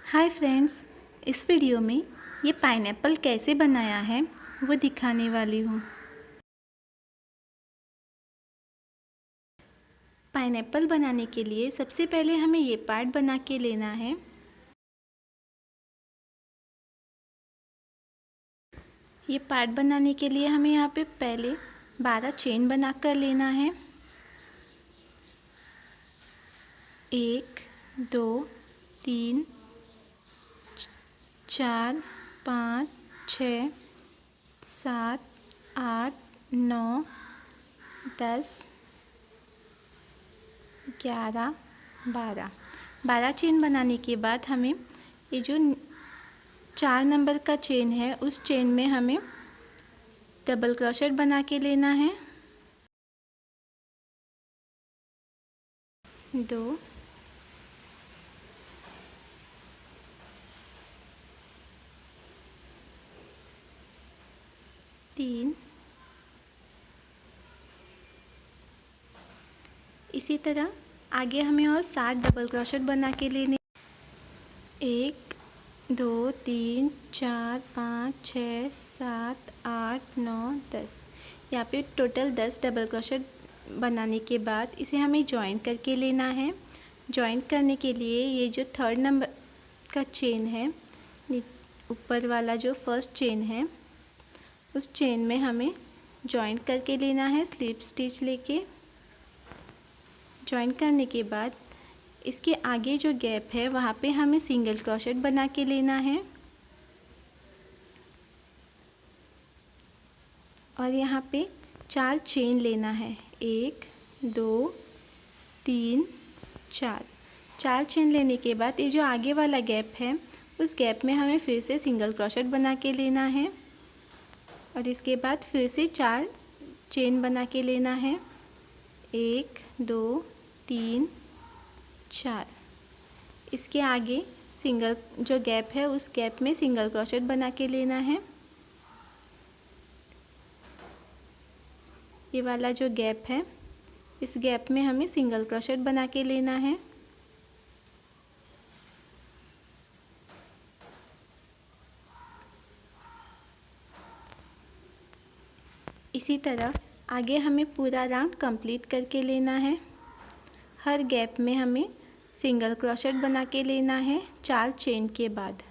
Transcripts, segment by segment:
Hi friends, इस video में ये पाइनएप्पल कैसे बनाया है वो दिखाने वाली हूँ। पाइनएप्पल बनाने के लिए सबसे पहले हमें ये पार्ट बना के लेना है। ये पार्ट बनाने के लिए हमें यहाँ पे पहले 12 चेन बना कर लेना है। 1 2 3 4 5 6 7 8 9 10 11 12 चेन बनाने के बाद हमें ये जो 4 नंबर का चेन है उस चेन में हमें डबल क्रोशेट बना के लेना है। 2 3 इसी तरह आगे हमें और 7 डबल क्रोशेट बना के लेने। 1 2 3 4 5 6 7 8 9 10। यहाँ पे टोटल 10 डबल क्रोशेट बनाने के बाद इसे हमें जॉइन करके लेना है। जॉइन करने के लिए ये जो 3rd नंबर का चेन है, ऊपर वाला जो फर्स्ट चेन है, उस चेन में हमें जॉइन करके लेना है स्लिप स्टिच लेके। जॉइन करने के बाद इसके आगे जो गैप है वहाँ पे हमें सिंगल क्रोशेट बना के लेना है और यहाँ पे 4 चेन लेना है। 1 2 3 4 चेन लेने के बाद ये जो आगे वाला गैप है उस गैप में हमें फिर से सिंगल क्रोशेट बना के लेना है और इसके बाद फिर से 4 चेन बना के लेना है। 1 2 3 4। इसके आगे सिंगल जो गैप है उस गैप में सिंगल क्रोशेट बना के लेना है। ये वाला जो गैप है इस गैप में हमें सिंगल क्रोशेट बना के लेना है। इसी तरह आगे हमें पूरा राउंड कंप्लीट करके लेना है। हर गैप में हमें सिंगल क्रोशेट बना के लेना है 4 चेन के बाद।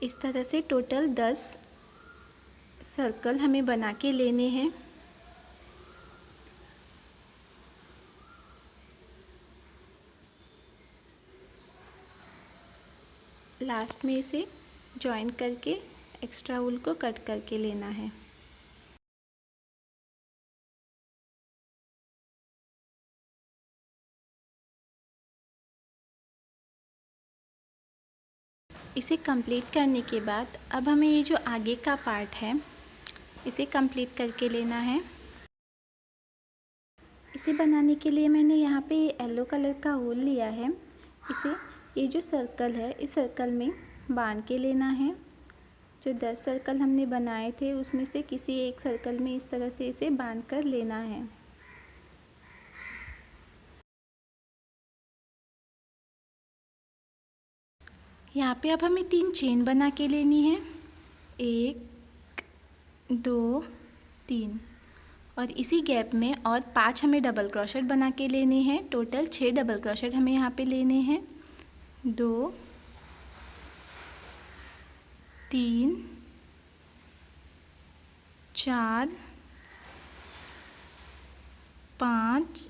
इस तरह से टोटल 10 सर्कल हमें बना के लेने हैं। लास्ट में इसे जॉइन करके एक्स्ट्रा वूल को कट करके लेना है। इसे कंप्लीट करने के बाद अब हमें ये जो आगे का पार्ट है इसे कंप्लीट करके लेना है। इसे बनाने के लिए मैंने यहाँ पे येलो कलर का वूल लिया है। इसे ये जो सर्कल है इस सर्कल में बांध के लेना है। जो 10 सर्कल हमने बनाए थे उसमें से किसी एक सर्कल में इस तरह से इसे बांध कर लेना है। यहाँ पे अब हमें 3 चेन बना के लेनी है। 1 2 3 और इसी गैप में और 5 हमें डबल क्रोशेट बना के लेने हैं। टोटल 6 डबल क्रोशेट हमें यहाँ पे लेने हैं। 2 3 4 5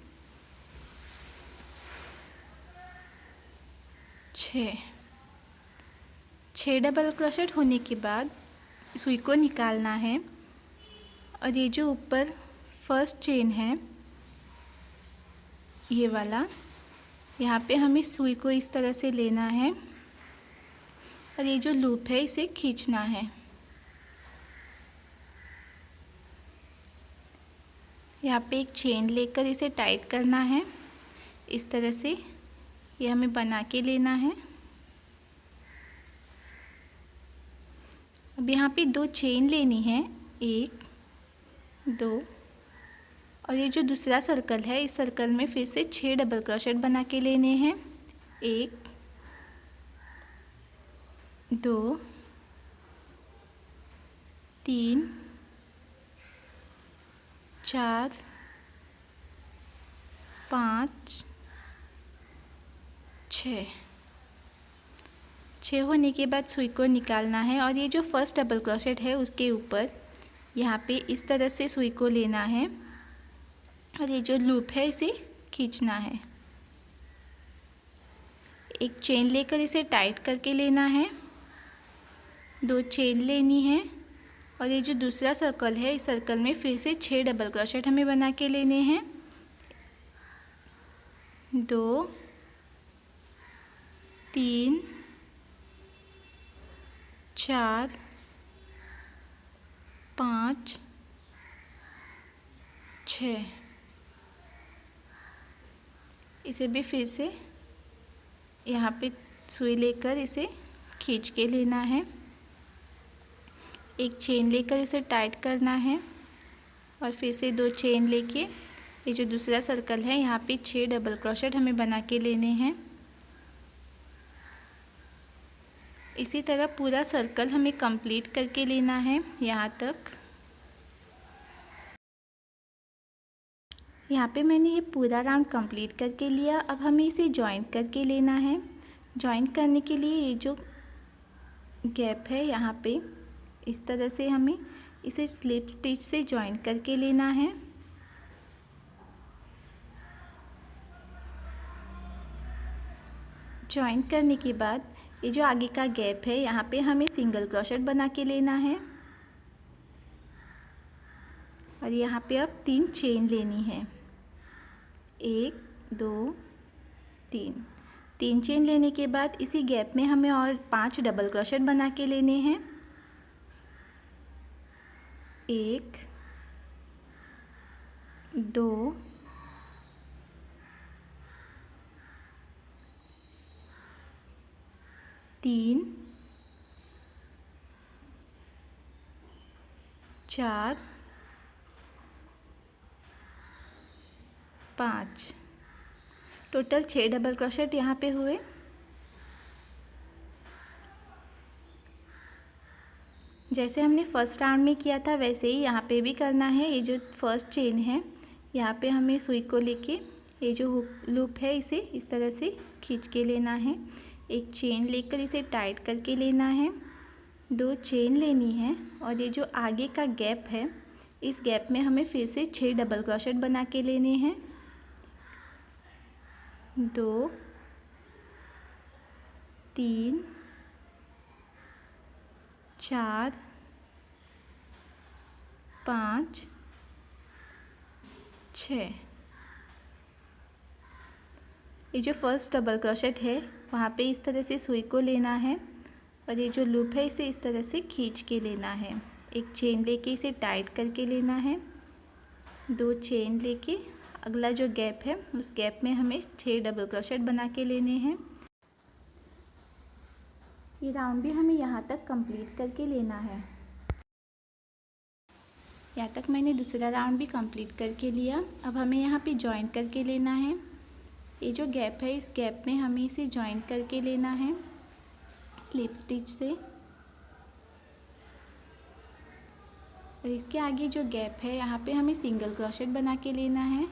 6 डबल क्रोशेट होने के बाद सुई को निकालना है और ये जो ऊपर फर्स्ट चेन है ये वाला, यहाँ पे हमें सुई को इस तरह से लेना है और ये जो लूप है इसे खींचना है। यहाँ पे एक चेन लेकर इसे टाइट करना है। इस तरह से ये हमें बना के लेना है। अब यहाँ पे 2 चेन लेनी है, 1 2 और ये जो दूसरा सर्कल है, इस सर्कल में फिर से 6 डबल क्रोशेट बना के लेने हैं। 1 2 3 4 5 6 होने के बाद सुई को निकालना है और ये जो फर्स्ट डबल क्रोशेट है उसके ऊपर यहाँ पे इस तरह से सुई को लेना है और ये जो लूप है इसे खींचना है। एक चेन लेकर इसे टाइट करके लेना है, 2 चेन लेनी है और ये जो दूसरा सर्कल है, इस सर्कल में फिर से 6 डबल क्रोशेट हमें बना के लेने हैं। 2 3 4 5 6। इसे भी फिर से यहाँ पे सुई लेकर इसे खींच के लेना है। एक चेन लेकर इसे टाइट करना है और फिर से 2 चेन लेके ये जो दूसरा सर्कल है यहाँ पे 6 डबल क्रोशेट हमें बना के लेने हैं। इसी तरह पूरा सर्कल हमें कंप्लीट करके लेना है यहाँ तक। यहाँ पे मैंने ये पूरा राउंड कंप्लीट करके लिया। अब हमें इसे जॉइंट करके लेना है। जॉइंट करने के लिए ये जो गैप है यहाँ पे इस तरह से हमें इसे स्लिप स्टिच से जॉइंट करके लेना है। जॉइंट करने के बाद ये जो आगे का गैप है यहाँ पे हमें सिंगल क्रोशेट बना के लेना है और यहाँ पे अब 3 चेन लेनी है। 1 2 3 चेन लेने के बाद इसी गैप में हमें और 5 डबल क्रोशेट बना के लेने हैं। 1 2 3 4 5। टोटल 6 डबल क्रोशेट यहाँ पे हुए। जैसे हमने फर्स्ट राउंड में किया था वैसे ही यहाँ पे भी करना है। ये जो फर्स्ट चेन है यहाँ पे हमें सुई को लेके ये जो लूप है इसे इस तरह से खींच के लेना है। एक चेन लेकर इसे टाइट करके लेना है, 2 चेन लेनी है और ये जो आगे का गैप है इस गैप में हमें फिर से 6 डबल क्रोशेट बना के लेने हैं। 2 3 4 5 6। ये जो फर्स्ट डबल क्रोशेट है वहाँ पे इस तरह से सुई को लेना है और ये जो लूप है इसे इस तरह से खींच के लेना है। एक चेन लेके इसे टाइट करके लेना है, 2 चेन लेके अगला जो गैप है उस गैप में हमें 6 डबल क्रोशेट बना के लेने हैं। ये राउंड भी हमें यहाँ तक कंप्लीट करके लेना है। यहाँ तक मैंने दूसरा राउंड भी कंप्लीट करके लिया। अब हमें यहाँ पे जॉइंट करके लेना है। ये जो गैप है इस गैप में हमें इसे जॉइंट करके लेना है स्लिप स्टिच से और इसके आगे जो गैप है यहाँ पे हमें सिंगल क्रोशेट बना के लेना है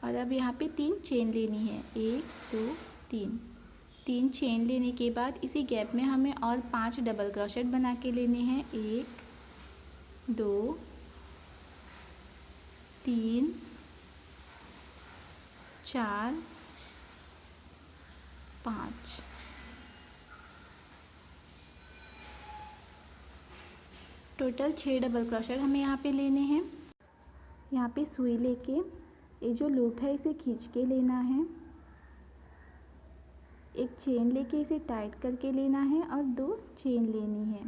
और अब यहाँ पे 3 चेन लेनी है। 1 2 3 चेन लेने के बाद इसी गैप में हमें और 5 डबल क्रोशेट बना के लेने हैं। 1 2 3 4 5। टोटल 6 डबल क्रोशेट हमें यहाँ पे लेने हैं। यहाँ पे सुई लेके ये जो लूप है इसे खींच के लेना है, एक चेन लेके इसे टाइट करके लेना है और 2 चेन लेनी है।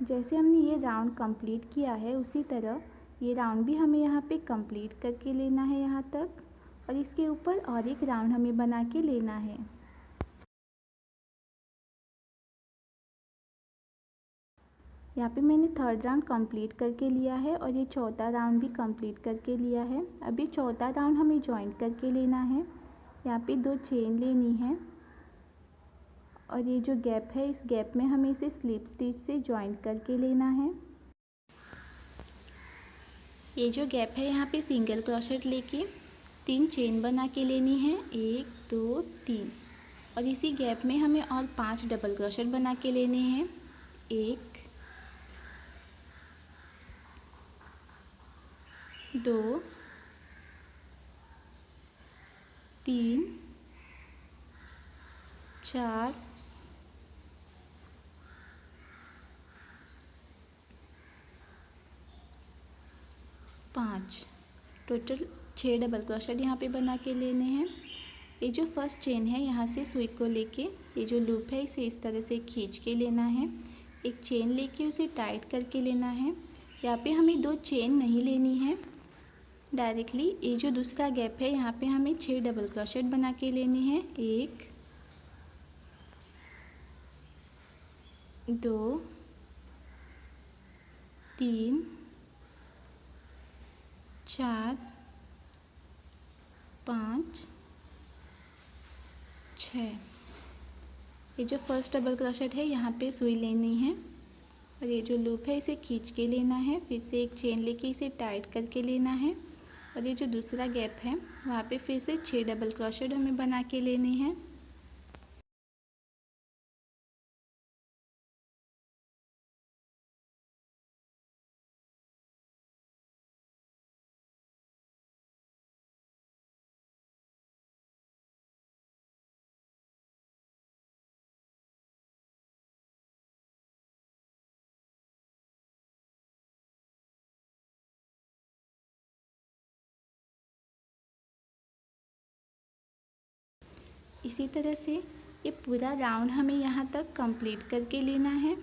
जैसे हमने ये राउंड कंप्लीट किया है उसी तरह ये राउंड भी हमें यहाँ पे कंप्लीट करके लेना है यहाँ तक और इसके ऊपर और एक राउंड हमें बना के लेना है। यहाँ पे मैंने थर्ड राउंड कंप्लीट करके लिया है और ये चौथा राउंड भी कंप्लीट करके लिया है। अब ये चौथा राउंड हमें जॉइंट करके लेना है। यहाँ पे 2 चेन लेनी है और ये जो गैप है इस गैप में हमें इसे स्लिप स्टिच से जॉइंट करके लेना है। ये जो गैप है यहाँ पे सिंगल क्रोशेट लेके 3 चेन बना के लेनी है, 1 2 3, और इसी गैप में हमें और 5 डबल क्रोशेट बना के लेने हैं, 1 2 3 4 5, टोटल 6 डबल क्रोशेट यहाँ पे बना के लेने हैं। ये जो फर्स्ट चेन है यहाँ से सुई को लेके ये जो लूप है इसे इस तरह से खींच के लेना है, एक चेन लेके उसे टाइट करके लेना है। यहाँ पे हमें 2 चेन नहीं लेनी है, डायरेक्टली ये जो दूसरा गैप है यहाँ पे हमें 6 डबल क्रोशेट बना के लेनी है, 1 2 3 4 5 6। ये जो फर्स्ट डबल क्रोशेट है यहाँ पे सुई लेनी है और ये जो लूप है इसे खींच के लेना है, फिर से एक चेन लेके इसे टाइट करके लेना है और ये जो दूसरा गैप है वहाँ पे फिर से 6 डबल क्रोशेट हमें बना के लेने हैं। इसी तरह से ये पूरा राउंड हमें यहाँ तक कंप्लीट करके लेना है।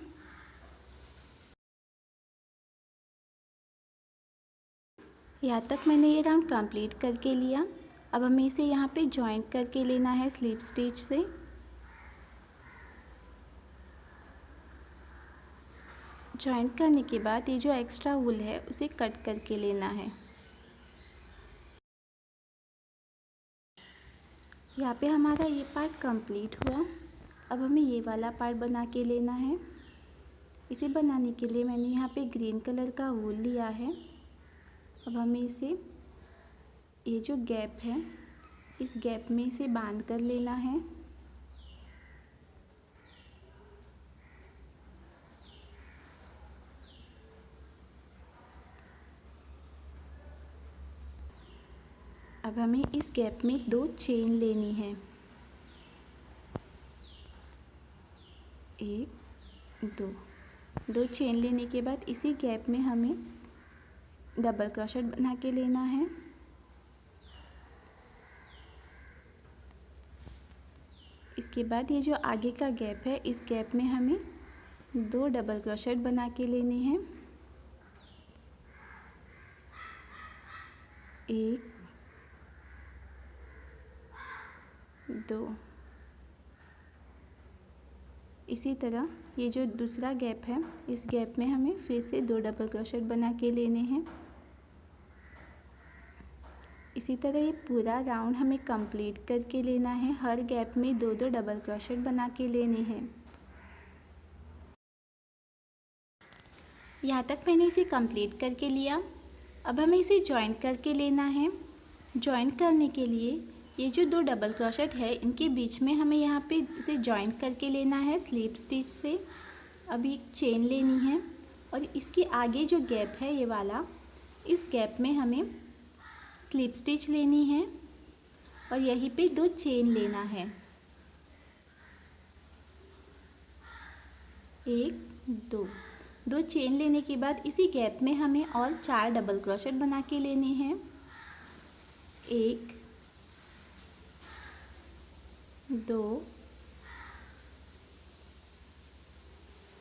यहाँ तक मैंने ये राउंड कंप्लीट करके लिया। अब हमें इसे यहाँ पे जॉइंट करके लेना है स्लिप स्टिच से। जॉइंट करने के बाद ये जो एक्स्ट्रा वूल है उसे कट करके लेना है। यहाँ पे हमारा ये पार्ट कंप्लीट हुआ। अब हमें ये वाला पार्ट बना के लेना है। इसे बनाने के लिए मैंने यहाँ पे ग्रीन कलर का वूल लिया है। अब हमें इसे ये जो गैप है इस गैप में इसे बांध कर लेना है। अब हमें इस गैप में 2 चेन लेनी है, 1 2 चेन लेने के बाद इसी गैप में हमें डबल क्रोशेट बना के लेना है। इसके बाद ये जो आगे का गैप है इस गैप में हमें 2 डबल क्रोशेट बना के लेने हैं, 1 2। इसी तरह ये जो दूसरा गैप है इस गैप में हमें फिर से 2 डबल क्रोशेट बना के लेने हैं। इसी तरह ये पूरा राउंड हमें कंप्लीट करके लेना है। हर गैप में 2-2 डबल क्रोशेट बना के लेने हैं। यहाँ तक मैंने इसे कंप्लीट करके लिया। अब हमें इसे जॉइंट करके लेना है। जॉइंट करने के लिए ये जो 2 डबल क्रोशेट है इनके बीच में हमें यहाँ पे इसे जॉइंट करके लेना है स्लिप स्टिच से। अब एक चेन लेनी है और इसके आगे जो गैप है ये वाला, इस गैप में हमें स्लिप स्टिच लेनी है और यहीं पे 2 चेन लेना है, 1 2 चेन लेने के बाद इसी गैप में हमें और 4 डबल क्रोशेट बना के लेने हैं, 1 2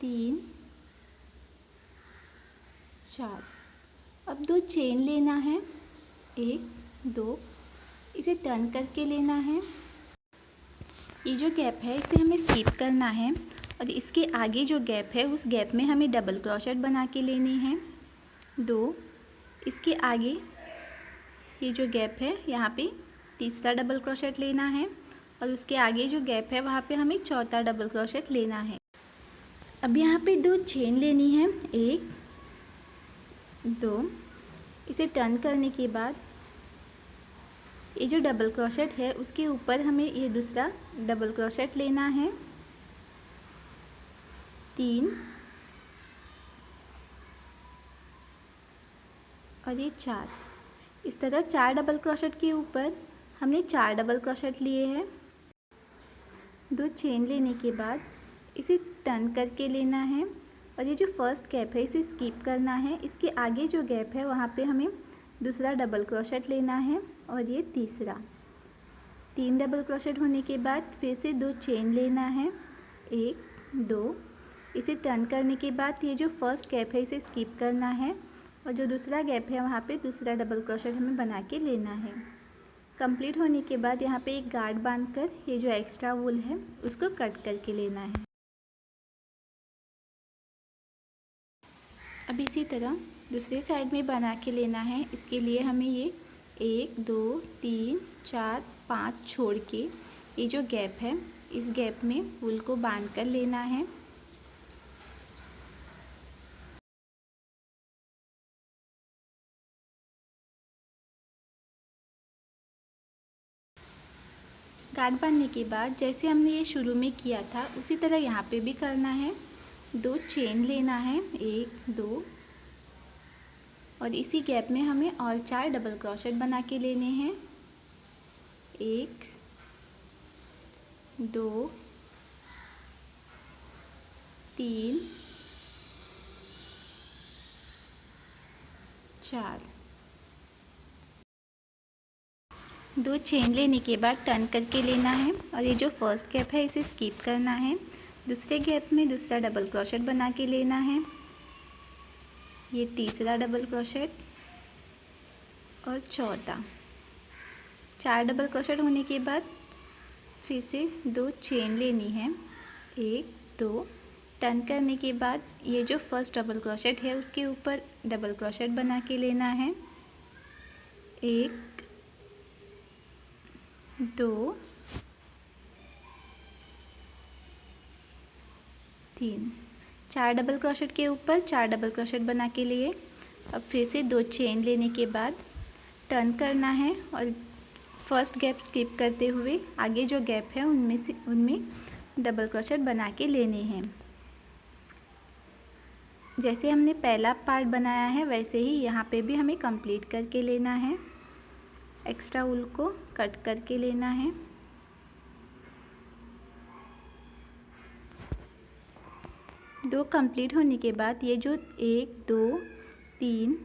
3 4। अब 2 चेन लेना है, 1 2, इसे टर्न करके लेना है। ये जो गैप है इसे हमें स्किप करना है और इसके आगे जो गैप है उस गैप में हमें डबल क्रोशेट बना के लेने हैं 2। इसके आगे ये जो गैप है यहाँ पे तीसरा डबल क्रोशेट लेना है और उसके आगे जो गैप है वहाँ पे हमें चौथा डबल क्रोशेट लेना है। अब यहाँ पे 2 चेन लेनी है 1 2। इसे टर्न करने के बाद ये जो डबल क्रोशेट है उसके ऊपर हमें ये दूसरा डबल क्रोशेट लेना है 3 और ये 4। इस तरह 4 डबल क्रोशेट के ऊपर हमने 4 डबल क्रोशेट लिए हैं। 2 चेन लेने के बाद इसे टर्न करके लेना है और ये जो फर्स्ट गैप है इसे स्किप करना है। इसके आगे जो गैप है वहाँ पे हमें दूसरा डबल क्रोशेट लेना है और ये तीसरा। 3 डबल क्रोशेट होने के बाद फिर से 2 चेन लेना है 1 2। इसे टर्न करने के बाद ये जो फर्स्ट गैप है इसे स्किप करना है और जो दूसरा गैप है वहाँ पे दूसरा डबल क्रोशेट हमें बना के लेना है। कंप्लीट होने के बाद यहाँ पे एक गार्ड बांधकर ये जो एक्स्ट्रा वूल है उसको कट करके लेना है। अब इसी तरह दूसरे साइड में बना के लेना है। इसके लिए हमें ये 1 2 3 4 5 छोड़ के ये जो गैप है इस गैप में वूल को बांध कर लेना है। गार्ड बांधने के बाद जैसे हमने ये शुरू में किया था उसी तरह यहाँ पे भी करना है। 2 चेन लेना है 1 2 और इसी गैप में हमें और 4 डबल क्रोशेट बना के लेने हैं 1 2 3 4। 2 चेन लेने के बाद टर्न करके लेना है और ये जो फर्स्ट गैप है इसे स्किप करना है। दूसरे गैप में दूसरा डबल क्रोशेट बना के लेना है। ये तीसरा डबल क्रोशेट और चौथा। 4 डबल क्रोशेट होने के बाद फिर से 2 चेन लेनी है 1 2। टर्न करने के बाद ये जो फर्स्ट डबल क्रोशेट है उसके ऊपर डबल क्रोशेट बना के लेना है 1 2 3। 4 डबल क्रोशेट के ऊपर 4 डबल क्रोशेट बना के लिए अब फिर से 2 चेन लेने के बाद टर्न करना है और फर्स्ट गैप स्किप करते हुए आगे जो गैप है उनमें डबल क्रोशेट बना के लेने हैं। जैसे हमने पहला पार्ट बनाया है वैसे ही यहाँ पे भी हमें कंप्लीट करके लेना है। एक्स्ट्रा वूल को कट करके लेना है। दो कंप्लीट होने के बाद ये जो 1 2 3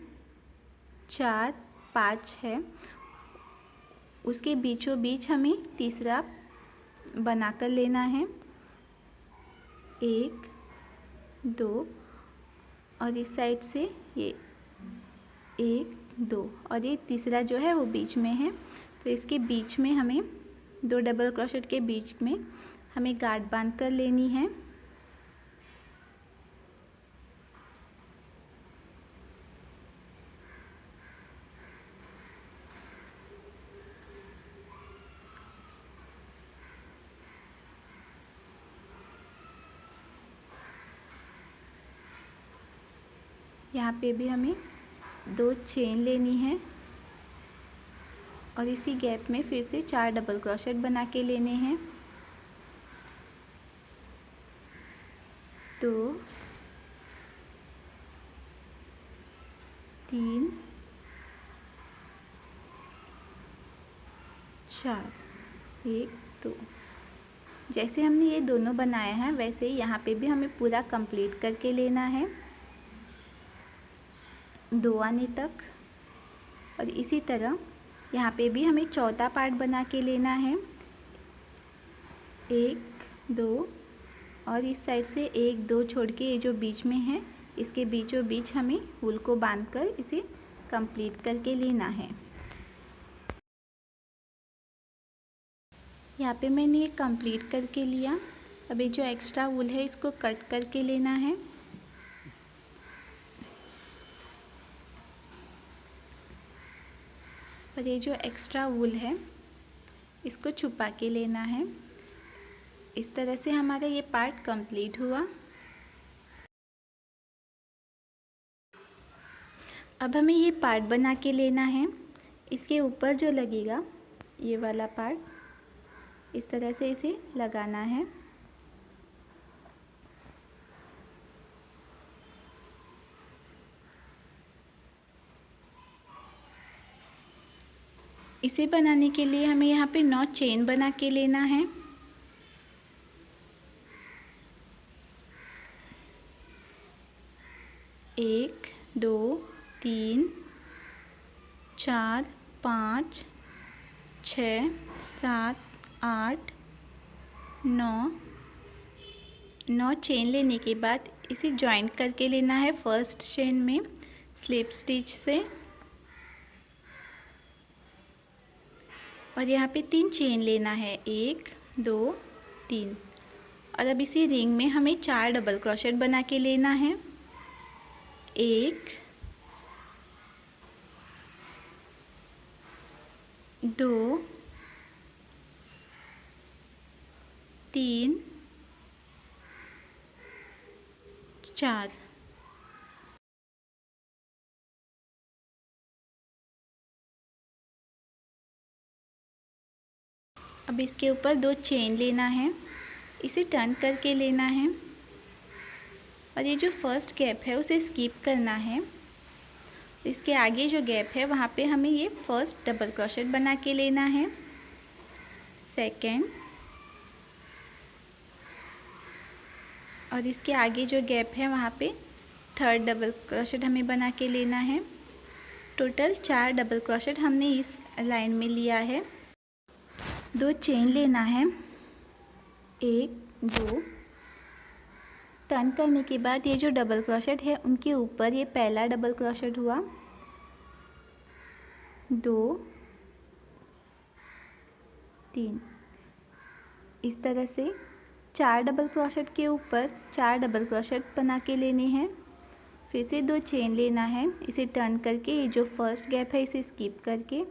4 5 है उसके बीचों बीच हमें तीसरा बनाकर लेना है 1 2 और इस साइड से ये 1 2 और ये तीसरा जो है वो बीच में है तो इसके बीच में हमें 2 डबल क्रोशेट के बीच में हमें गांठ बांध कर लेनी है। यहाँ पे भी हमें 2 चेन लेनी है और इसी गैप में फिर से 4 डबल क्रोशेट बना के लेने हैं 2 3 4 1 2। जैसे हमने ये दोनों बनाए हैं वैसे ही यहाँ पे भी हमें पूरा कंप्लीट करके लेना है 2 आने तक और इसी तरह यहाँ पे भी हमें चौथा पार्ट बना के लेना है 1 2 और इस साइड से 1 2 छोड़ के ये जो बीच में है इसके बीचों बीच हमें वूल को बांधकर इसे कंप्लीट करके लेना है। यहाँ पे मैंने ये कंप्लीट करके लिया अभी जो एक्स्ट्रा वूल है इसको कट करके लेना है। और ये जो एक्स्ट्रा वूल है इसको छुपा के लेना है। इस तरह से हमारा ये पार्ट कंप्लीट हुआ। अब हमें ये पार्ट बना के लेना है। इसके ऊपर जो लगेगा ये वाला पार्ट, इस तरह से इसे लगाना है। इसे बनाने के लिए हमें यहाँ पे 9 चेन बना के लेना है। एक, दो, तीन, चार, 5, 6, 7, 8, 9 चेन लेने के बाद इसे जॉइंट करके लेना है फर्स्ट चेन में स्लिप स्टिच से। और यहाँ पे 3 चेन लेना है, 1, 2, 3। और अब इसी रिंग में हमें 4 डबल क्रोशेट बना के लेना है। 1, 2, 3, 4। अब इसके ऊपर 2 चेन लेना है, इसे टर्न करके लेना है। और ये जो फर्स्ट गैप है उसे स्किप करना है। इसके आगे जो गैप है वहाँ पे हमें ये फर्स्ट डबल क्रोशेट बना के लेना है। सेकेंड, और इसके आगे जो गैप है वहाँ पे थर्ड डबल क्रोशेट हमें बना के लेना है। टोटल 4 डबल क्रोशेट हमने इस लाइन में लिया है। 2 चेन लेना है, 1, 2। टर्न करने के बाद ये जो डबल क्रोशेट है उनके ऊपर ये पहला डबल क्रोशेट हुआ, 2, 3। इस तरह से 4 डबल क्रोशेट के ऊपर 4 डबल क्रोशेट बना के लेने हैं। फिर से 2 चेन लेना है, इसे टर्न करके ये जो फर्स्ट गैप है इसे स्किप करके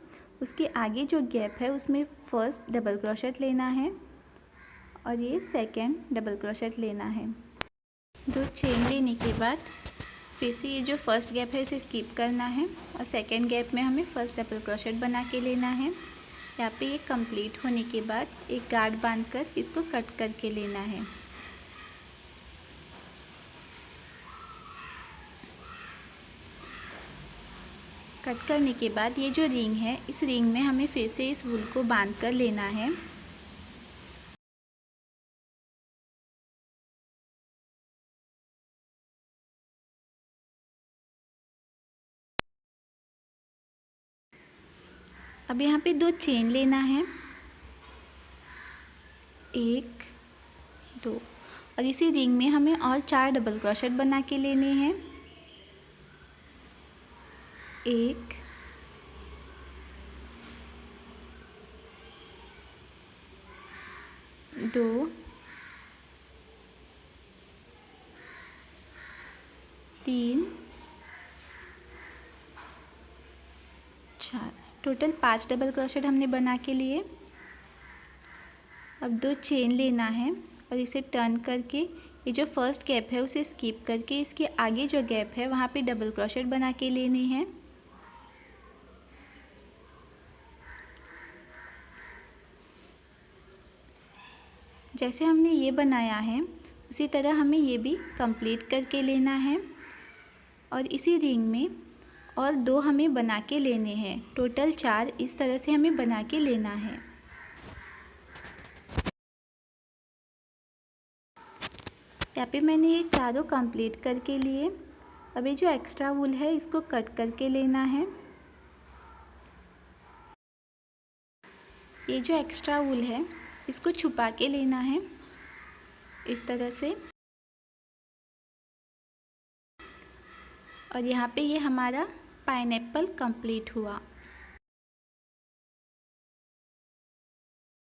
उसके आगे जो गैप है उसमें फर्स्ट डबल क्रोशेट लेना है और ये सेकेंड डबल क्रोशेट लेना है। 2 चेन लेने के बाद फिर से ये जो फर्स्ट गैप है इसे स्किप करना है और सेकेंड गैप में हमें फर्स्ट डबल क्रोशेट बना के लेना है। यहाँ पे ये कंप्लीट होने के बाद एक गार्ड बांधकर इसको कट करके लेना है। कट करने के बाद ये जो रिंग है इस रिंग में हमें फिर से इस वूल को बांध कर लेना है। अब यहाँ पे 2 चेन लेना है, 1, 2। और इसी रिंग में हमें और 4 डबल क्रोशेट बना के लेने हैं। 1, 2, 3, 4। टोटल 5 डबल क्रोशेट हमने बना के लिए। अब 2 चेन लेना है और इसे टर्न करके ये जो फर्स्ट गैप है उसे स्किप करके इसके आगे जो गैप है वहाँ पे डबल क्रोशेट बना के लेने हैं। जैसे हमने ये बनाया है उसी तरह हमें ये भी कंप्लीट करके लेना है और इसी रिंग में और 2 हमें बना के लेने हैं। टोटल 4 इस तरह से हमें बना के लेना है। यहाँ पे मैंने ये चारों कंप्लीट करके लिए। अब ये जो एक्स्ट्रा वूल है इसको कट करके लेना है। ये जो एक्स्ट्रा वूल है इसको छुपा के लेना है इस तरह से। और यहाँ पे ये हमारा पाइनएप्पल कंप्लीट हुआ।